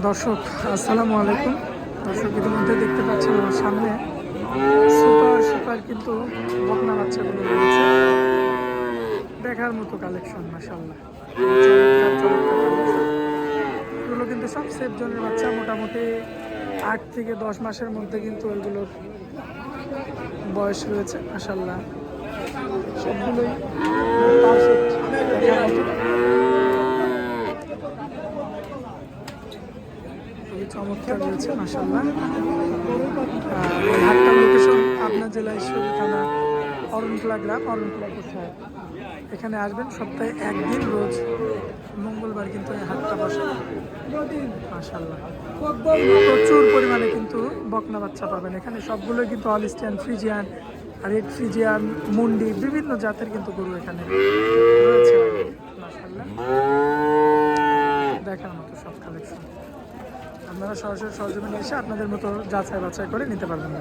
দর্শক আসসালামু আলাইকুম। দর্শক ইতিমধ্যে দেখতে পাচ্ছেন আমার সামনে সুপার সুপার কিন্তু বকনা বাচ্চাগুলো রয়েছে, দেখার মতো কালেকশন মাশাআল্লাহ। এগুলো কিন্তু সব সেফ জোনের বাচ্চা, মোটামুটি 8 থেকে 10 মাসের মধ্যে কিন্তু ওইগুলোর বয়স রয়েছে মাশাআল্লাহ। সবগুলোই পারফেক্ট দেখার মতো, খুবই চমৎকার রয়েছে মাশাআল্লাহ। এই হাটটার লোকেশন আপনার জেলা ঈশ্বরী থানা অরণখোলা গ্রাম। অরণখোলা কোথায় এখানে আসবেন সপ্তাহে একদিন, রোজ মঙ্গলবার কিন্তু এই হাটটা বসে মাশাআল্লাহ। প্রচুর পরিমাণে কিন্তু বকনা বাচ্চা পাবেন এখানে, সবগুলোই কিন্তু অলিস্টিয়ান, ফ্রিজিয়ান, রেড ফ্রিজিয়ান, মুন্ডি, বিভিন্ন জাতের কিন্তু গরু এখানে রয়েছে মাশাআল্লাহ। দেখার মতো সব কালেকশন, আপনারা সরাসরি সরজমিনে এসে আপনাদের মতো যাচাই বাছাই করে নিতে পারবেন।